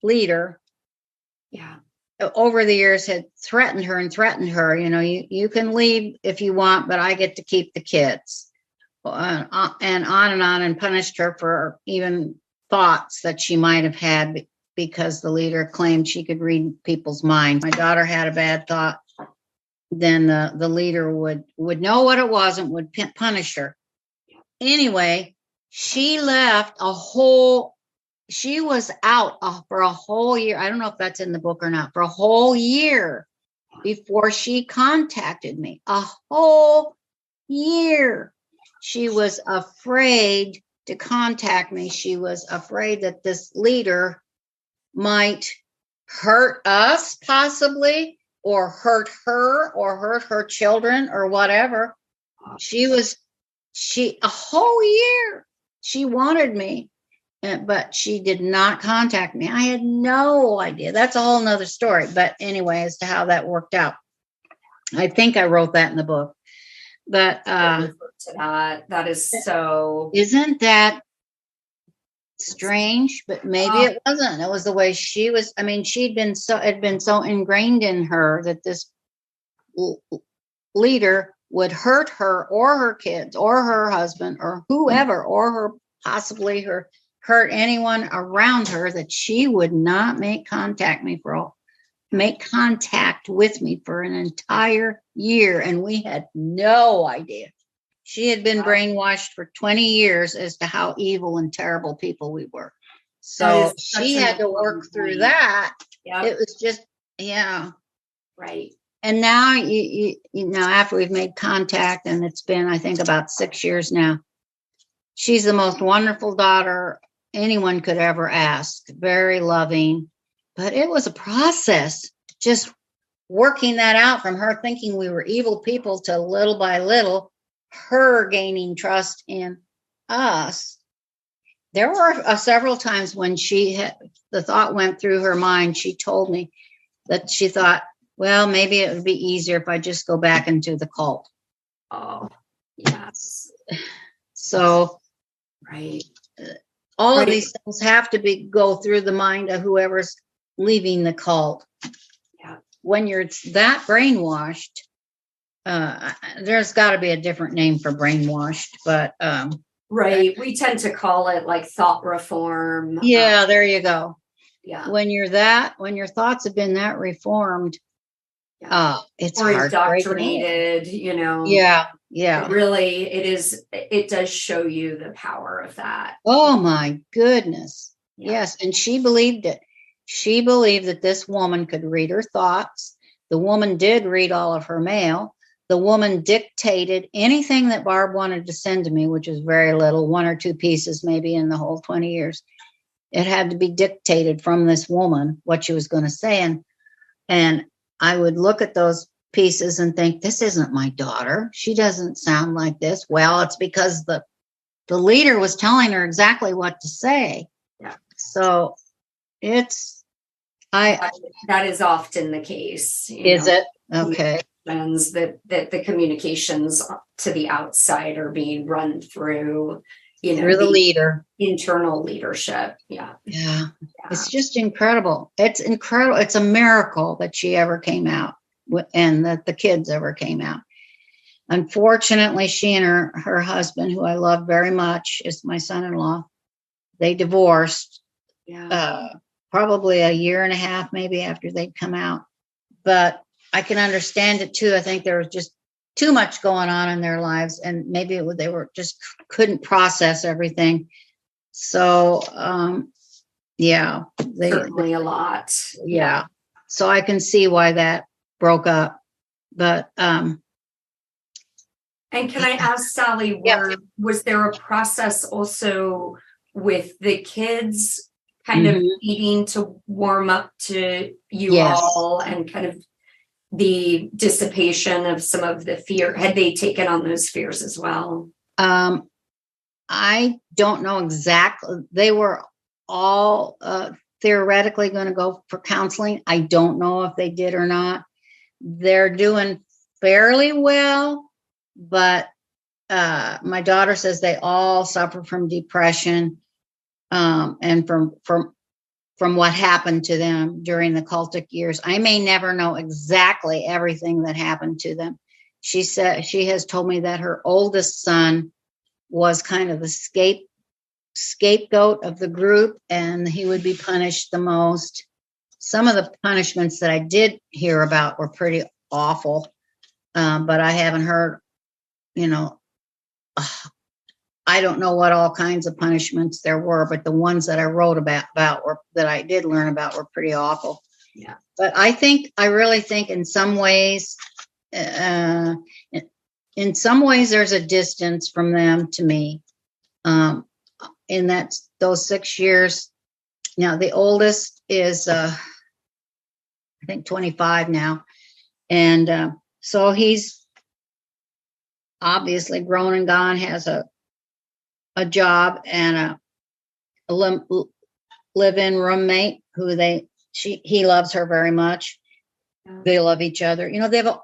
leader. Yeah. Over the years had threatened her. You can leave if you want, but I get to keep the kids. And on, and punished her for even thoughts that she might have had because the leader claimed she could read people's minds. My daughter had a bad thought. Then the leader would know what it was and would punish her. Anyway, she left she was out for a whole year. I don't know if that's in the book or not, for a whole year before she contacted me. A whole year. She was afraid to contact me. She was afraid that this leader might hurt us possibly, or hurt her, or hurt her children, or whatever. A whole year, she wanted me, but she did not contact me. I had no idea. That's a whole nother story. But anyway, as to how that worked out, I think I wrote that in the book. But that is so. Isn't that strange? But maybe it wasn't. It was the way she was. I mean, it had been so ingrained in her that this leader would hurt her or her kids or her husband or whoever, or hurt anyone around her, that she would not make contact with me for an entire year. And we had no idea. She had been brainwashed for 20 years as to how evil and terrible people we were. So she had to work through that. Yep. It was just, right. And now, you know, after we've made contact, and it's been, I think, about 6 years now, she's the most wonderful daughter anyone could ever ask. Very loving. But it was a process, just working that out, from her thinking we were evil people to little by little, her gaining trust in us. There were several times when the thought went through her mind. She told me that she thought, well, maybe it would be easier if I just go back into the cult. Oh, yes. So, right. All of these things have to go through the mind of whoever's leaving the cult. Yeah. When you're that brainwashed, there's got to be a different name for brainwashed, but right. We tend to call it like thought reform. Yeah, there you go. Yeah. When your thoughts have been that reformed, it's or hard, indoctrinated, you know. Yeah. It does show you the power of that. Oh my goodness. Yeah. Yes. And she believed it. She believed that this woman could read her thoughts. The woman did read all of her mail. The woman dictated anything that Barb wanted to send to me, which is very little, 1 or 2 pieces maybe in the whole 20 years. It had to be dictated from this woman, what she was going to say. And I would look at those pieces and think, this isn't my daughter. She doesn't sound like this. Well, it's because the leader was telling her exactly what to say. Yeah. So that is often the case. Is it? Okay. That the communications to the outside are being run through, through the leader, internal leadership. Yeah. It's just incredible. It's incredible. It's a miracle that she ever came out and that the kids ever came out. Unfortunately, she and her husband, who I love very much, is my son-in-law. They divorced probably a year and a half, maybe, after they'd come out. But I can understand it too. I think there was just too much going on in their lives, and maybe they were just couldn't process everything. So, certainly a lot. Yeah. So I can see why that broke up. But and can I ask, Sally, was there a process also with the kids kind of needing to warm up to you all, and kind of the dissipation of some of the fear? Had they taken on those fears as well? I don't know exactly. They were all theoretically going to go for counseling. I don't know if they did or not. They're doing fairly well, but my daughter says they all suffer from depression and from what happened to them during the cultic years. I may never know exactly everything that happened to them. She has told me that her oldest son was kind of the scapegoat of the group, and he would be punished the most. Some of the punishments that I did hear about were pretty awful, but I haven't heard, I don't know what all kinds of punishments there were, but the ones that I wrote about that I did learn about were pretty awful. Yeah. But I really think in some ways, there's a distance from them to me. In those 6 years. Now the oldest is, I think 25 now. And so he's obviously grown and gone, has a job and a live-in roommate who he loves her very much. Yeah. They love each other.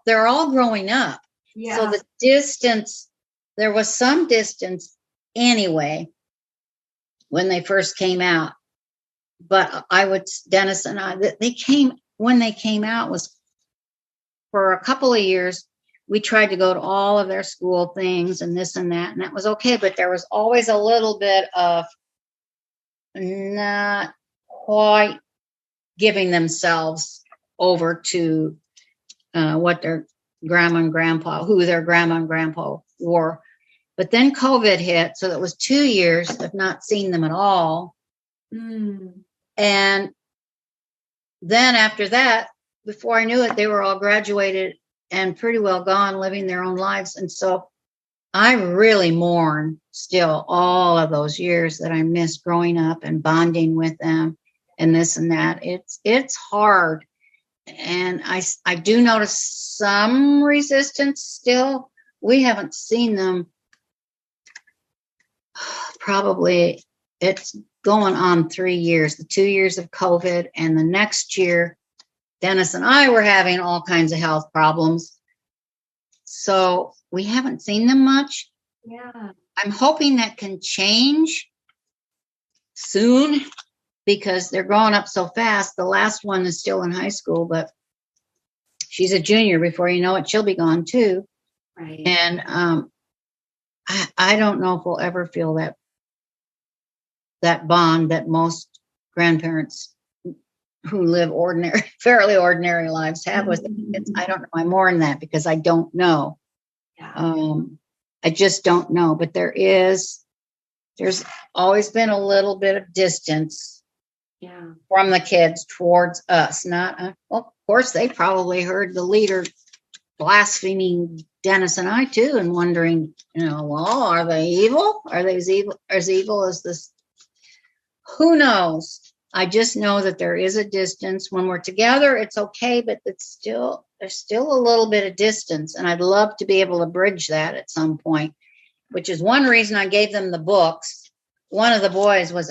They're all growing up. Yeah. So the distance, there was some distance anyway when they first came out. But Dennis and I, when they came out was for a couple of years. We tried to go to all of their school things and this and that, and that was okay. But there was always a little bit of not quite giving themselves over to what their grandma and grandpa were. But then COVID hit, so it was 2 years of not seeing them at all. And then after that, before I knew it, they were all graduated and pretty well gone, living their own lives. And so I really mourn still all of those years that I missed growing up and bonding with them and this and that. It's hard. And I do notice some resistance still. We haven't seen them. Probably it's going on 3 years, the 2 years of COVID, and the next year, Dennis and I were having all kinds of health problems. So we haven't seen them much. Yeah. I'm hoping that can change soon because they're growing up so fast. The last one is still in high school, but she's a junior. Before you know it, she'll be gone too. Right. And I don't know if we'll ever feel that bond that most grandparents who live fairly ordinary lives have with their kids. I don't know. I mourn that because I don't know. Yeah. I just don't know. But there's always been a little bit of distance Yeah. From the kids towards us. Not, well, of course, they probably heard the leader blaspheming Dennis and I too, and wondering, well, are they evil? Are they as evil as this? Who knows? I just know that there is a distance. When we're together, it's okay, but there's still a little bit of distance, and I'd love to be able to bridge that at some point, which is one reason I gave them the books. One of the boys was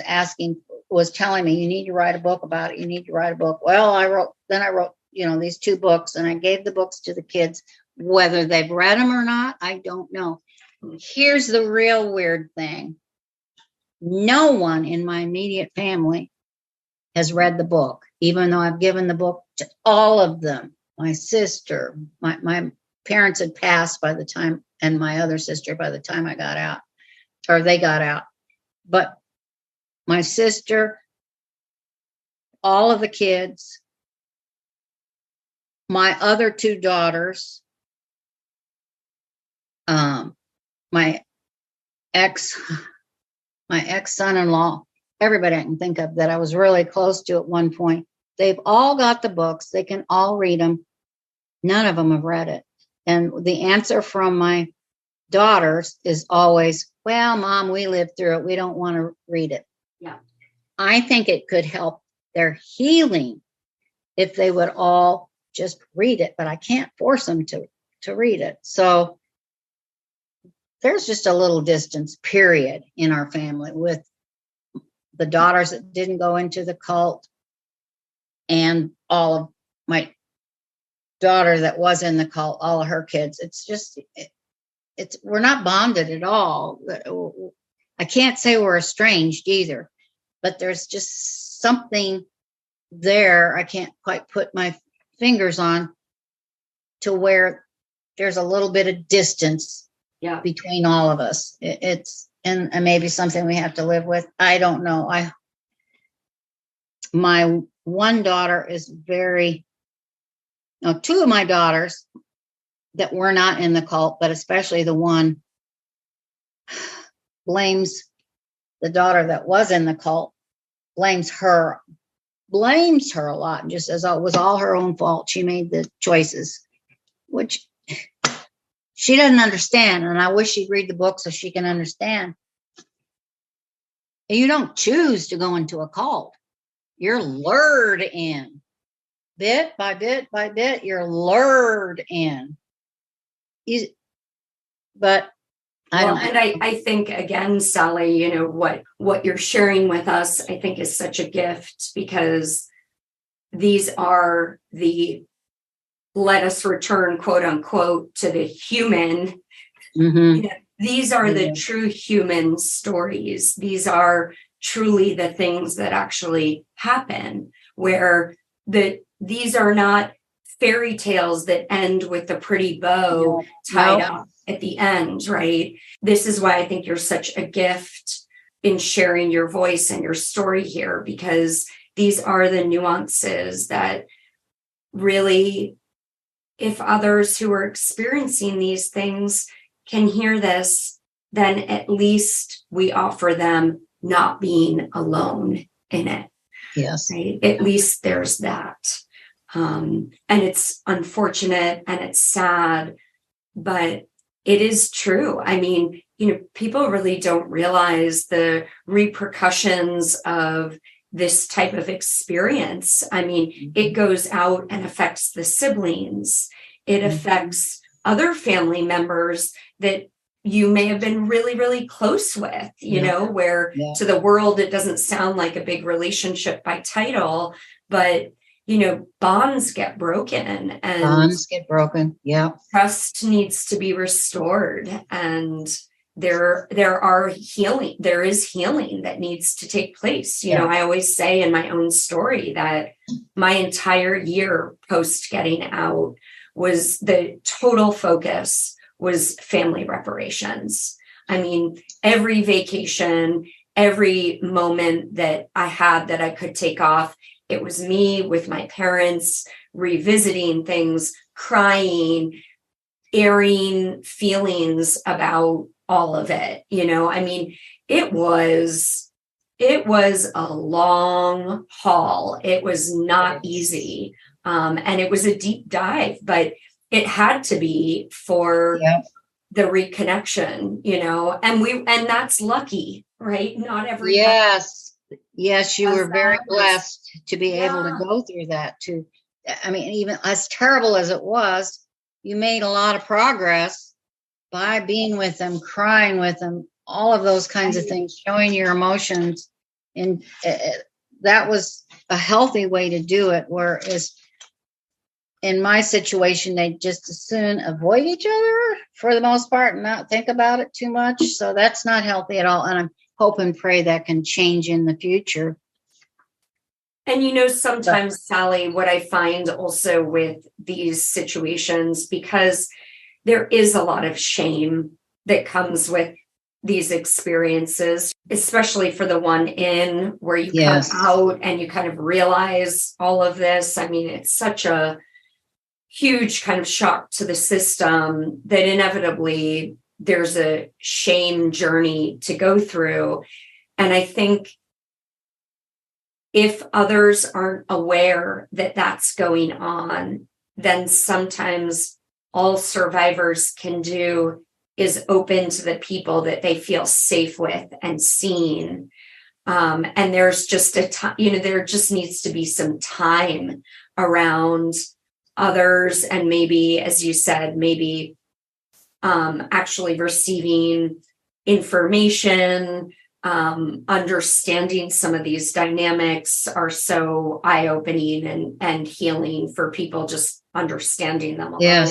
telling me, you need to write a book about it. You need to write a book. Well, I wrote these 2 books, and I gave the books to the kids. Whether they've read them or not, I don't know. Here's the real weird thing. No one in my immediate family has read the book, even though I've given the book to all of them. My sister, my parents had passed by the time, and my other sister by the time I got out, or they got out. But my sister, all of the kids, my other 2 daughters, my ex-son-in-law, everybody I can think of that I was really close to at one point. They've all got the books. They can all read them. None of them have read it. And the answer from my daughters is always, well, Mom, we lived through it. We don't want to read it. Yeah. I think it could help their healing if they would all just read it, but I can't force them to read it. So there's just a little distance, period, in our family with the daughters that didn't go into the cult and all of my daughter that was in the cult, all of her kids. It's just, we're not bonded at all. I can't say we're estranged either, but there's just something there I can't quite put my fingers on, to where there's a little bit of distance between all of us. It's and maybe something we have to live with. I don't know. My one daughter is 2 of my daughters that were not in the cult, but especially the one, blames the daughter that was in the cult, blames her a lot, and just says, oh, it was all her own fault. She made the choices, which she doesn't understand. And I wish she'd read the book so she can understand. You don't choose to go into a cult. You're lured in. Bit by bit by bit, you're lured in. But I think, again, Sally, what you're sharing with us, I think, is such a gift, because these are the, let us return, quote unquote, to the human. Mm-hmm. These are the true human stories. These are truly the things that actually happen, where these are not fairy tales that end with a pretty bow tied up at the end, right? This is why I think you're such a gift in sharing your voice and your story here, because these are the nuances that really, if others who are experiencing these things can hear this, then at least we offer them not being alone in it. Yes. Right? At least there's that. And it's unfortunate and it's sad, but it is true. I mean, people really don't realize the repercussions of this type of experience. I mean, it goes out and affects the siblings. It affects other family members that you may have been really, really close with, where to the world, it doesn't sound like a big relationship by title, but, bonds get broken. And bonds get broken. Yeah. Trust needs to be restored. And there is healing that needs to take place. I always say in my own story that my entire year post getting out was the total focus was family reparations. I mean, every vacation, every moment that I had that I could take off, it was me with my parents revisiting things, crying, airing feelings about all of it. I mean, it was It was a long haul. It was not easy. And it was a deep dive, but it had to be for the reconnection, and that's lucky, right? Not every Yes, you were very blessed to be able to go through that too. I mean, even as terrible as it was, you made a lot of progress by being with them, crying with them, all of those kinds of things, showing your emotions. And that was a healthy way to do it. Whereas in my situation, they just as soon avoid each other for the most part and not think about it too much. So that's not healthy at all. And I hope and pray that can change in the future. And sometimes, Sally, what I find also with these situations, because there is a lot of shame that comes with these experiences, especially for the one in where you come out and you kind of realize all of this. I mean, it's such a huge kind of shock to the system that inevitably there's a shame journey to go through. And I think if others aren't aware that that's going on, then sometimes all survivors can do is open to the people that they feel safe with and seen. And there's just a time, there just needs to be some time around others. And maybe, as you said, maybe actually receiving information, understanding some of these dynamics are so eye-opening and healing for people, just understanding them alone.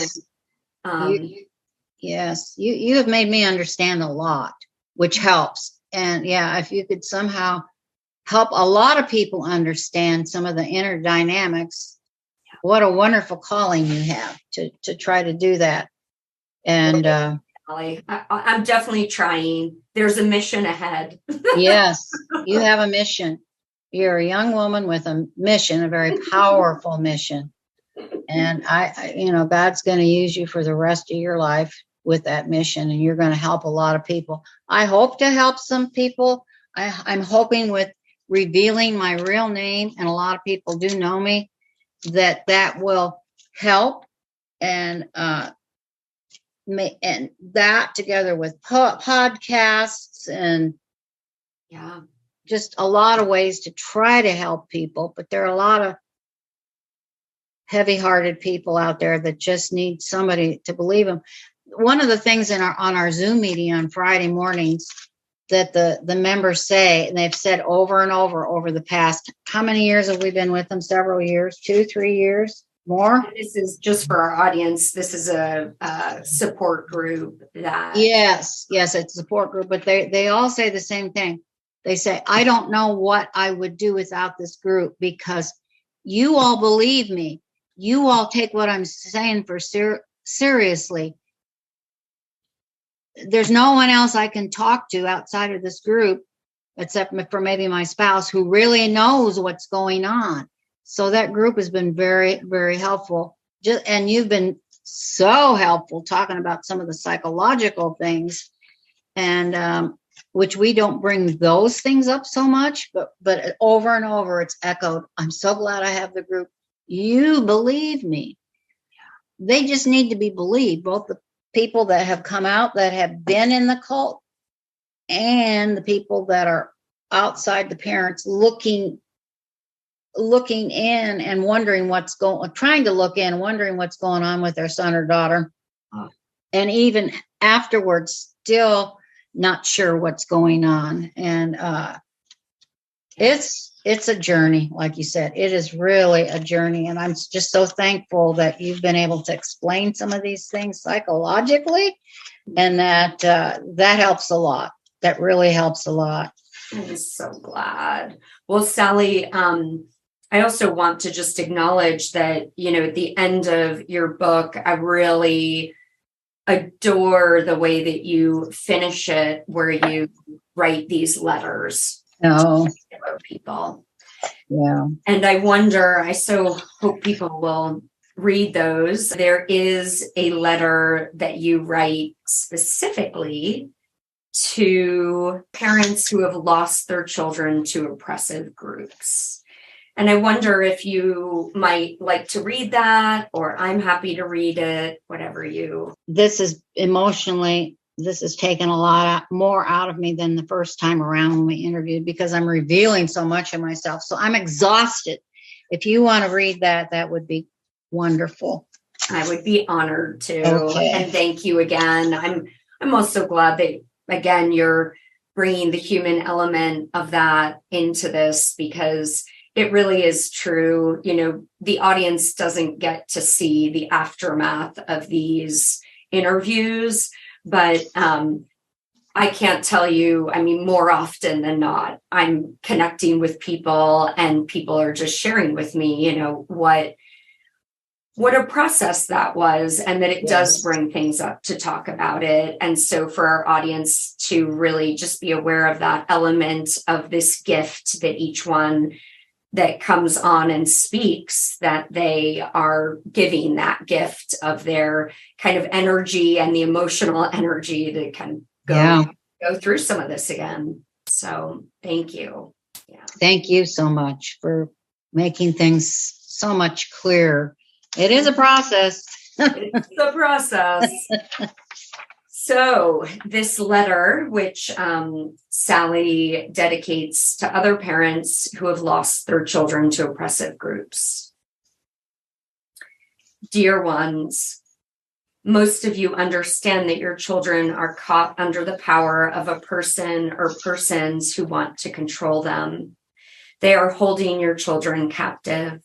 You have made me understand a lot, which helps. And if you could somehow help a lot of people understand some of the inner dynamics, what a wonderful calling you have to try to do that. And I'm definitely trying. There's a mission ahead. Yes, you have a mission. You're a young woman with a mission, a very powerful mission. And God's going to use you for the rest of your life with that mission, and you're going to help a lot of people. I hope to help some people. I'm hoping with revealing my real name, and a lot of people do know me, that will help. And that together with podcasts and just a lot of ways to try to help people. But there are a lot of heavy-hearted people out there that just need somebody to believe them. One of the things on our Zoom meeting on Friday mornings that the members say, and they've said over and over the past, how many years have we been with them? Several years, 2-3 years, more? This is just for our audience. This is a support group that. Yes, it's a support group, but they all say the same thing. They say, I don't know what I would do without this group, because you all believe me. You all take what I'm saying for seriously. There's no one else I can talk to outside of this group, except for maybe my spouse, who really knows what's going on. So that group has been very, very helpful. And you've been so helpful talking about some of the psychological things, and which we don't bring those things up so much, but over and over it's echoed. I'm so glad I have the group. You believe me. They just need to be believed, both the people that have come out that have been in the cult and the people that are outside the parents looking in and wondering trying to look in, wondering what's going on with their son or daughter. And even afterwards, still not sure what's going on. And it's a journey, like you said. It is really a journey. And I'm just so thankful that you've been able to explain some of these things psychologically, and that helps a lot. That really helps a lot. I'm so glad. Well, Sally, I also want to just acknowledge that, at the end of your book, I really adore the way that you finish it, where you write these letters to people. Yeah. And I so hope people will read those. There is a letter that you write specifically to parents who have lost their children to oppressive groups. And I wonder if you might like to read that, or I'm happy to read it, whatever you. This is emotionally, this has taken a lot more out of me than the first time around when we interviewed, because I'm revealing so much of myself. So I'm exhausted. If you want to read that, that would be wonderful. I would be honored to. Okay. And thank you again. I'm also glad that, again, you're bringing the human element of that into this, because it really is true. You know, the audience doesn't get to see the aftermath of these interviews, but I can't tell you, I mean, more often than not, I'm connecting with people and people are just sharing with me, you know, what a process that was, and that it does bring things up to talk about it. And so for our audience to really just be aware of that element of this gift that each one that comes on and speaks, that they are giving that gift of their kind of energy and the emotional energy to kind of go through some of this again. So thank you. Yeah. Thank you so much for making things so much clearer. It is a process. It's a process. So this letter, which Sally dedicates to other parents who have lost their children to oppressive groups. Dear ones, most of you understand that your children are caught under the power of a person or persons who want to control them. They are holding your children captive,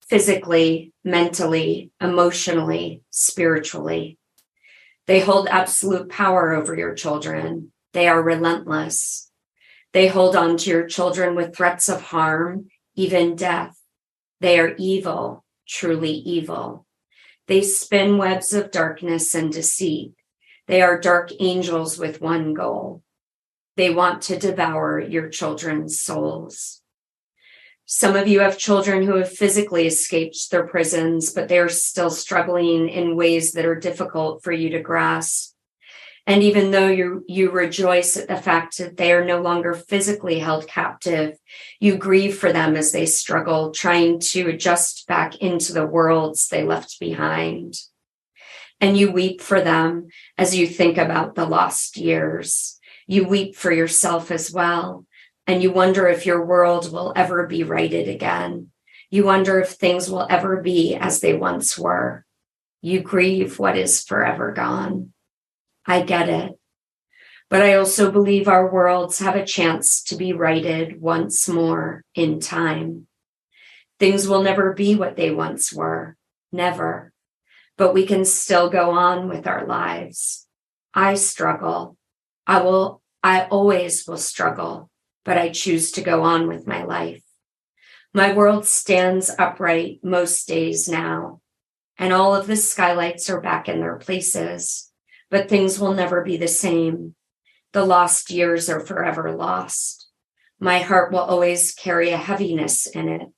physically, mentally, emotionally, spiritually. They hold absolute power over your children. They are relentless. They hold on to your children with threats of harm, even death. They are evil, truly evil. They spin webs of darkness and deceit. They are dark angels with one goal. They want to devour your children's souls. Some of you have children who have physically escaped their prisons, but they are still struggling in ways that are difficult for you to grasp. And even though you rejoice at the fact that they are no longer physically held captive, you grieve for them as they struggle, trying to adjust back into the worlds they left behind. And you weep for them as you think about the lost years. You weep for yourself as well. And you wonder if your world will ever be righted again. You wonder if things will ever be as they once were. You grieve what is forever gone. I get it. But I also believe our worlds have a chance to be righted once more in time. Things will never be what they once were. Never. But we can still go on with our lives. I struggle. I always will struggle. But I choose to go on with my life. My world stands upright most days now, and all of the skylights are back in their places, but things will never be the same. The lost years are forever lost. My heart will always carry a heaviness in it.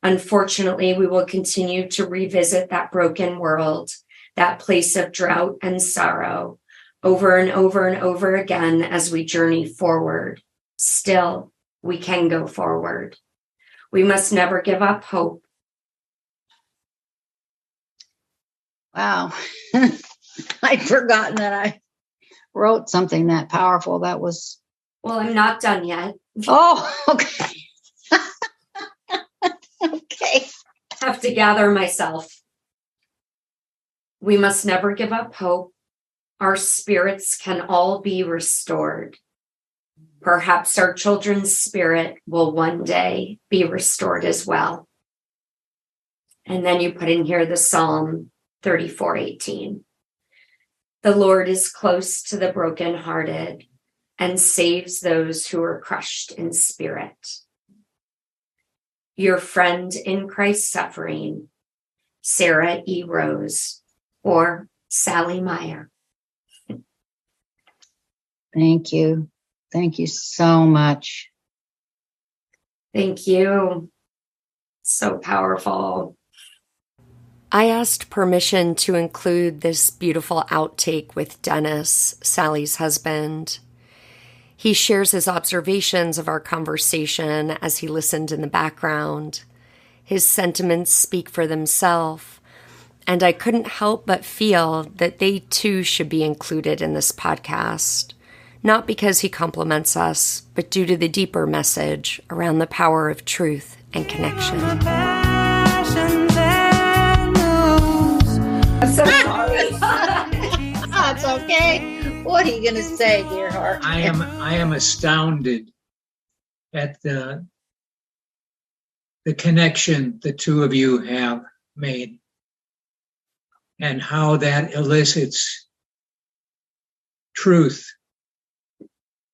Unfortunately, we will continue to revisit that broken world, that place of drought and sorrow, over and over and over again as we journey forward. Still, we can go forward. We must never give up hope. Wow. I'd forgotten that I wrote something that powerful. That was... Well, I'm not done yet. Oh, okay. Okay. I have to gather myself. We must never give up hope. Our spirits can all be restored. Perhaps our children's spirit will one day be restored as well. And then you put in here the Psalm 34:18. The Lord is close to the brokenhearted and saves those who are crushed in spirit. Your friend in Christ's suffering, Sarah E. Rose, or Sally Meyer. Thank you. Thank you so much. Thank you. So powerful. I asked permission to include this beautiful outtake with Dennis, Sally's husband. He shares his observations of our conversation as he listened in the background. His sentiments speak for themselves, and I couldn't help but feel that they too should be included in this podcast, not because he compliments us, but due to the deeper message around the power of truth and connection. I'm so sorry. It's okay. What are you going to say, dear heart? I am astounded at the connection the two of you have made and how that elicits truth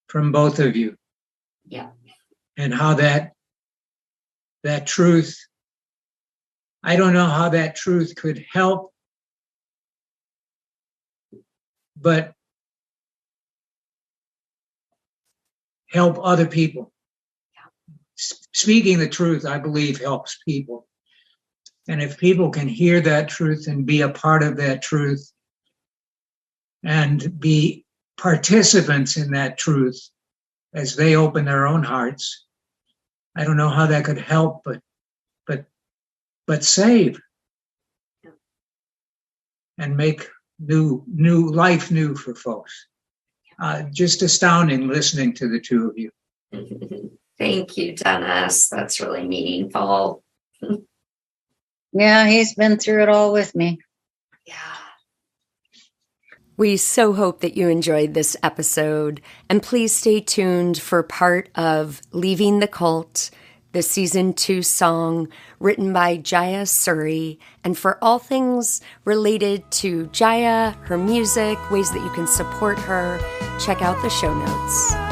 from both of you. Yeah. And how that truth, I don't know how that truth could help, but help other people. Speaking the truth, I believe, helps people. And if people can hear that truth and be a part of that truth and be participants in that truth as they open their own hearts, I don't know how that could help, but save and make new life new for folks. Just astounding listening to the two of you. Thank you, Dennis. That's really meaningful. Yeah, he's been through it all with me. Yeah. We so hope that you enjoyed this episode, and please stay tuned for part of Leaving the Cult, the Season 2 song written by Jaya Suri, and for all things related to Jaya, her music, ways that you can support her, check out the show notes.